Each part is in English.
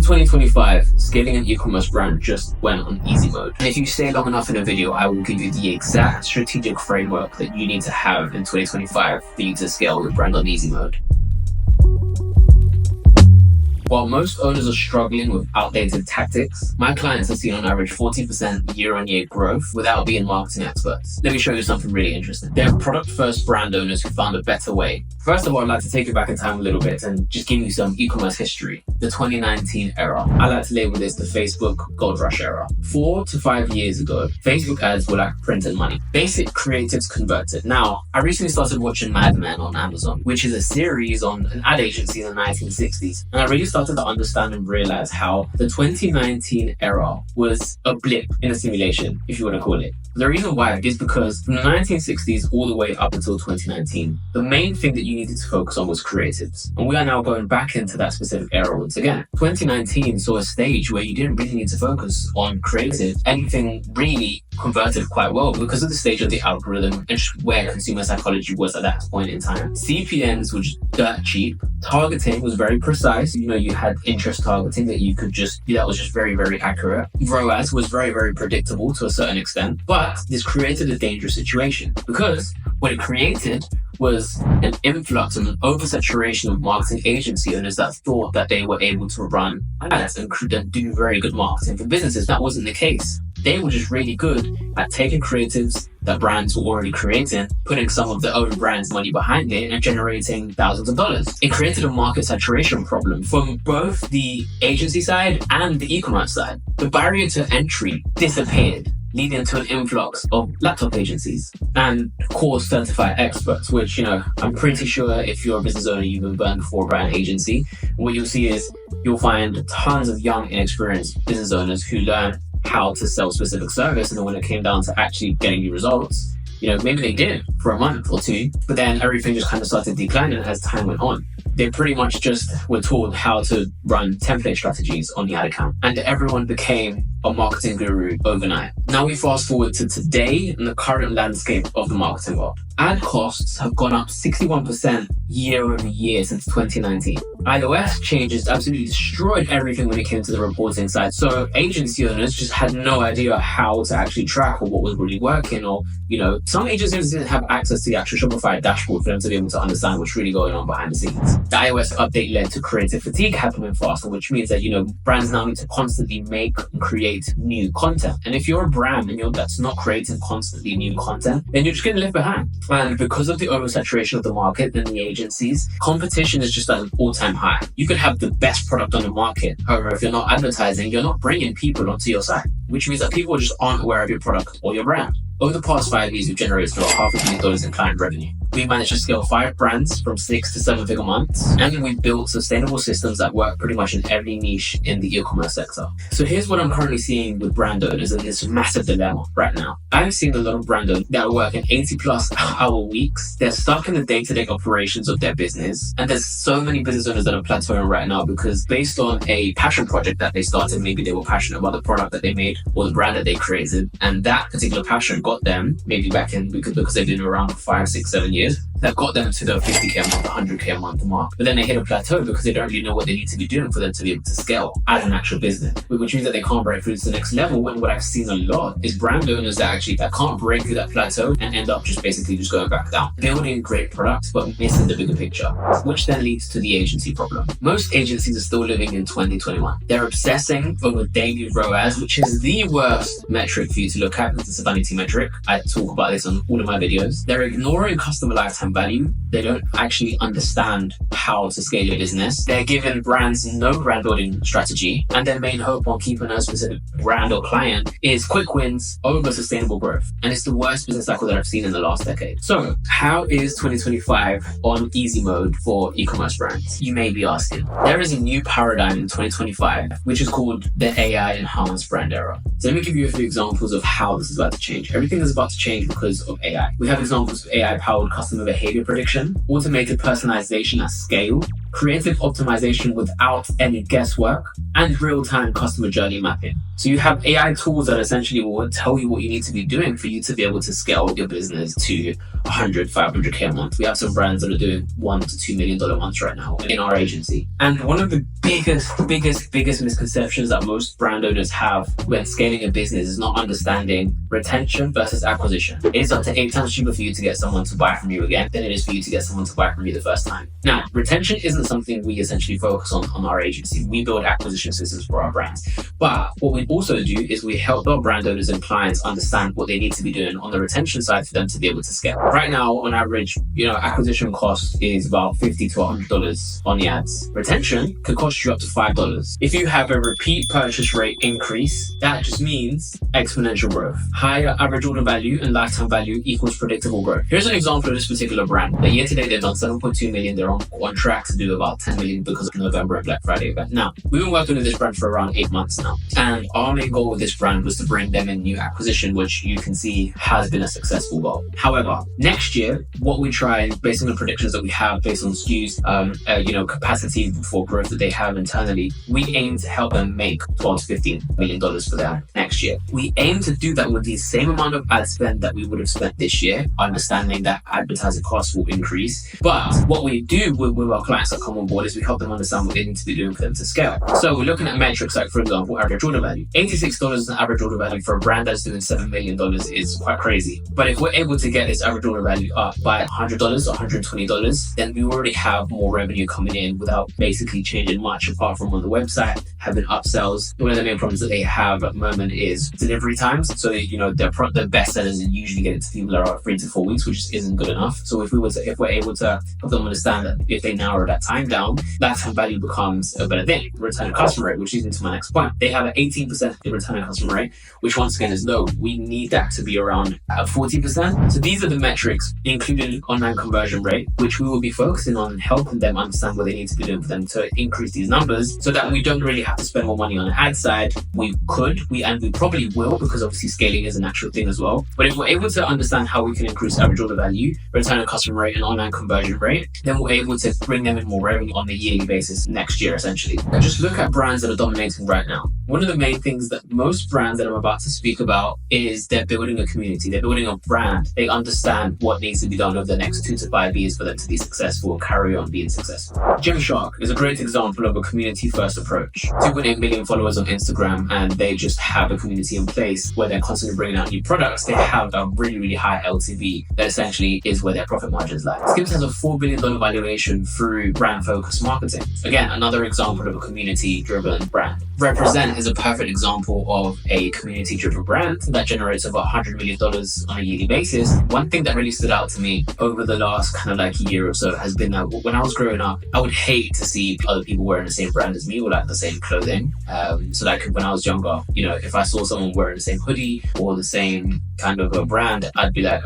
In 2025, scaling an e-commerce brand just went on easy mode. And if you stay long enough in the video, I will give you the exact strategic framework that you need to have in 2025 for you to scale your brand on easy mode. While most owners are struggling with outdated tactics, my clients have seen on average 40% year-on-year growth without being marketing experts. Let me show you something really interesting. They're product-first brand owners who found a better way. First of all, I'd like to take you back in time a little bit and just give you some e-commerce history. The 2019 era. I like to label this the Facebook Gold Rush era. 4 to 5 years ago, Facebook ads were like printed money. Basic creatives converted. Now, I recently started watching Mad Men on Amazon, which is a series on an ad agency in the 1960s. And I really started to understand and realize how the 2019 era was a blip in a simulation, if you want to call it. The reason why is because from the 1960s all the way up until 2019, the main thing that you needed to focus on was creatives. And we are now going back into that specific era once again. 2019 saw a stage where you didn't really need to focus on creative. Anything really converted quite well because of the stage of the algorithm and where consumer psychology was at that point in time. CPMs were just dirt cheap. Targeting was very precise. You had interest targeting that you could that was just very, very accurate. ROAS was very, very predictable to a certain extent. But this created a dangerous situation because what it created was an influx and an oversaturation of marketing agency owners that thought that they were able to run ads and do very good marketing for businesses. That wasn't the case. They were just really good at taking creatives that brands were already creating, putting some of their own brand's money behind it and generating thousands of dollars. It created a market saturation problem from both the agency side and the e-commerce side. The barrier to entry disappeared, leading to an influx of laptop agencies and course certified experts, which, I'm pretty sure if you're a business owner, you've been burned before by an agency. What you'll see is you'll find tons of young, inexperienced business owners who learn how to sell specific service. And then when it came down to actually getting you results, maybe they did for a month or two, but then everything just kind of started declining as time went on. They pretty much just were taught how to run template strategies on the ad account, and everyone became a marketing guru overnight. Now we fast forward to today and the current landscape of the marketing world. Ad costs have gone up 61% year over year since 2019. iOS changes absolutely destroyed everything when it came to the reporting side. So agency owners just had no idea how to actually track or what was really working, or, some agency owners didn't have access to the actual Shopify dashboard for them to be able to understand what's really going on behind the scenes. The iOS update led to creative fatigue happening faster, which means that, brands now need to constantly make and create new content. And if you're a brand and that's not creating constantly new content, then you're just going to live behind. And because of the oversaturation of the market and the agencies, competition is just at an all-time high. You could have the best product on the market. However, if you're not advertising, you're not bringing people onto your site, which means that people just aren't aware of your product or your brand. Over the past 5 years, we've generated about $500 million in client revenue. We managed to scale 5 brands from 6 to 7 figure months, and we've built sustainable systems that work pretty much in every niche in the e-commerce sector. So here's what I'm currently seeing with brand owners in this massive dilemma right now. I've seen a lot of brand owners that are working 80+ hour weeks. They're stuck in the day-to-day operations of their business. And there's so many business owners that are plateauing right now because based on a passion project that they started, maybe they were passionate about the product that they made or the brand that they created. And that particular passion got them, maybe back in because they've been around for 5, 6, 7 years, that got them to the 50K a month, 100K a month mark. But then they hit a plateau because they don't really know what they need to be doing for them to be able to scale as an actual business, which means that they can't break through to the next level. And what I've seen a lot is brand owners that can't break through that plateau and end up just going back down, building great products, but missing the bigger picture, which then leads to the agency problem. Most agencies are still living in 2021. They're obsessing over daily ROAS, which is the worst metric for you to look at. It's a vanity metric. I talk about this on all of my videos. They're ignoring customer lifetime value. They don't actually understand how to scale your business. They're giving brands no brand building strategy, and their main hope on keeping a specific brand or client is quick wins over sustainable growth. And it's the worst business cycle that I've seen in the last decade. So how is 2025 on easy mode for e-commerce brands? You may be asking. There is a new paradigm in 2025, which is called the AI enhanced brand era. So let me give you a few examples of how this is about to change. Everything is about to change because of AI. We have examples of AI-powered customer behavior prediction, automated personalization at scale, creative optimization without any guesswork, and real-time customer journey mapping. So you have AI tools that essentially will tell you what you need to be doing for you to be able to scale your business to 100, 500K a month. We have some brands that are doing $1 to $2 million months right now in our agency. And one of the biggest misconceptions that most brand owners have when scaling a business is not understanding retention versus acquisition. It is up to 8 times cheaper for you to get someone to buy from you again than it is for you to get someone to buy from you the first time. Now, retention isn't something we essentially focus on our agency. We build acquisition systems for our brands. But what we also do is we help our brand owners and clients understand what they need to be doing on the retention side for them to be able to scale. Right now, on average, acquisition cost is about $50 to $100 on the ads. Retention could cost you up to $5. If you have a repeat purchase rate increase, that just means exponential growth. Higher average order value and lifetime value equals predictable growth. Here's an example of this particular brand. The year to date, they've done 7.2 million. They're on track to do about 10 million because of November and Black Friday event. Now, we've been working with this brand for around 8 months now. And our main goal with this brand was to bring them in new acquisition, which you can see has been a successful goal. However, next year, what we try, based on the predictions that we have, based on SKUs, capacity for growth that they have internally, we aim to help them make $12 to $15 million for them next year. We aim to do that with the same amount of ad spend that we would have spent this year, understanding that advertising costs will increase. But what we do with our clients that come on board is we help them understand what they need to be doing for them to scale. So we're looking at metrics like, for example, average order value. $86 is an average order value for a brand that's doing $7 million is quite crazy. But if we're able to get this average order value up by $100 or $120, then we already have more revenue coming in without basically changing much apart from on the website, having upsells. One of the main problems that they have at the moment is delivery times. So, their best sellers usually get it to people that are 3 to 4 weeks, which isn't good enough. So if we're able to help them understand that if they narrow that time down, lifetime value becomes a better thing. Return on customer rate, which leads into my next point. They have an 18% return on customer rate, which once again is low. We need that to be around 40%. So these are the metrics, including online conversion rate, which we will be focusing on helping them understand what they need to be doing for them to increase these numbers so that we don't really have to spend more money on the ad side. We probably will, because obviously scaling is a natural thing as well. But if we're able to understand how we can increase average order value, return on customer rate, and online conversion rate, then we're able to bring them in more revenue on a yearly basis next year, essentially. And just look at brands that are dominating right now. One of the main things that most brands that I'm about to speak about is they're building a community. They're building a brand. They understand what needs to be done over the next 2 to 5 years for them to be successful and carry on being successful. Gymshark is a great example of a community-first approach. 2.8 million followers on Instagram, and they just have a community in place where they're constantly bringing out new products. They have a really, really high LTV that essentially is where their profit margins lie. Skims has a $4 billion valuation through brand-focused marketing. Again, another example of a community-driven brand. Represent is a perfect example of a community-driven brand that generates over $100 million on a yearly basis. One thing that really stood out to me over the last year or so has been that when I was growing up, I would hate to see other people wearing the same brand as me or the same clothing. So when I was younger, if I saw someone wearing the same hoodie or the same kind of a brand, I'd be like,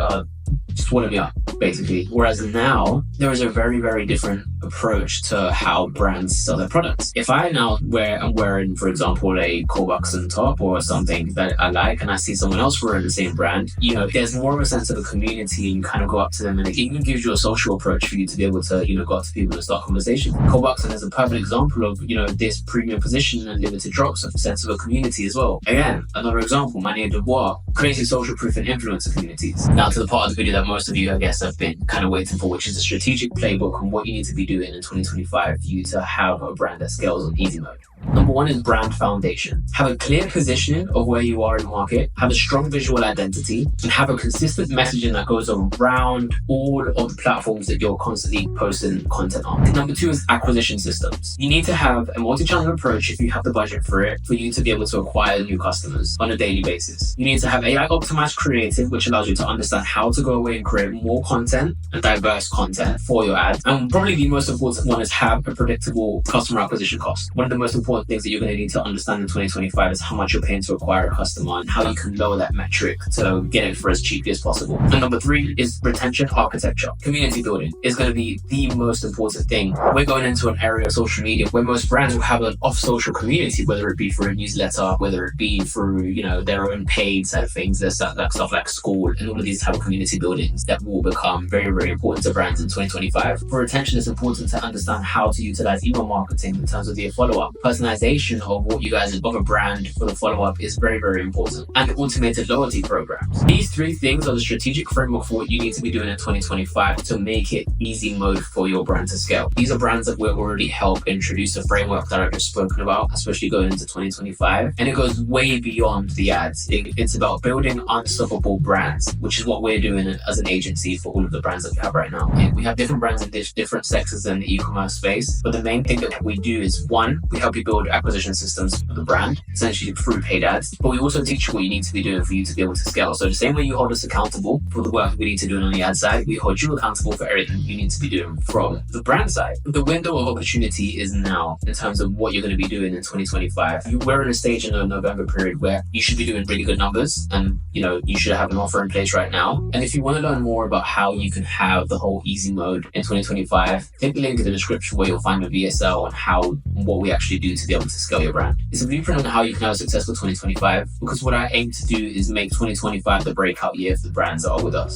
swallow me up, basically. Whereas now, there is a very, very different approach to how brands sell their products. If I now I'm wearing, for example, a Corbuxon top or something that I like, and I see someone else wearing the same brand, there's more of a sense of a community, and you kind of go up to them, and it even gives you a social approach for you to be able to, go up to people and start conversation. Corbuxon is a perfect example of, this premium position and limited drops of a sense of a community as well. Again, another example, Manier Dubois, creating social proof and influencer communities. Now to the part of the video that most of you, I guess, have been kind of waiting for, which is a strategic playbook on what you need to be doing in 2025 for you to have a brand that scales on easy mode. Number one is brand foundation. Have a clear positioning of where you are in the market, have a strong visual identity, and have a consistent messaging that goes around all of the platforms that you're constantly posting content on. Number two is acquisition systems. You need to have a multi-channel approach if you have the budget for it, for you to be able to acquire new customers on a daily basis. You need to have AI optimized creative, which allows you to understand how to go away and create more content and diverse content for your ads. And probably the most important one is have a predictable customer acquisition cost. One of the most important things that you're going to need to understand in 2025 is how much you're paying to acquire a customer and how you can lower that metric to get it for as cheaply as possible. And number three is retention architecture. Community building is going to be the most important thing. We're going into an area of social media where most brands will have an off-social community, whether it be through a newsletter, whether it be through, their own paid side of things. There's stuff like school, and all of these type of community buildings that will become very, very important to brands in 2025. For retention, it's important important to understand how to utilize email marketing in terms of the follow-up. Personalization of what you guys of a brand for the follow-up is very, very important. And automated loyalty programs. These three things are the strategic framework for what you need to be doing in 2025 to make it easy mode for your brand to scale. These are brands that we've already helped introduce a framework that I've just spoken about, especially going into 2025. And it goes way beyond the ads. It's about building unstoppable brands, which is what we're doing as an agency for all of the brands that we have right now. And we have different brands in different sectors in the e-commerce space. But the main thing that we do is, one, we help you build acquisition systems for the brand, essentially through paid ads. But we also teach you what you need to be doing for you to be able to scale. So the same way you hold us accountable for the work we need to do on the ad side, we hold you accountable for everything you need to be doing from the brand side. The window of opportunity is now in terms of what you're going to be doing in 2025. We're in a stage in the November period where you should be doing really good numbers, and you should have an offer in place right now. And if you want to learn more about how you can have the whole easy mode in 2025, click the link in the description where you'll find the VSL and what we actually do to be able to scale your brand. It's a blueprint on how you can have a successful 2025, because what I aim to do is make 2025 the breakout year for the brands that are with us.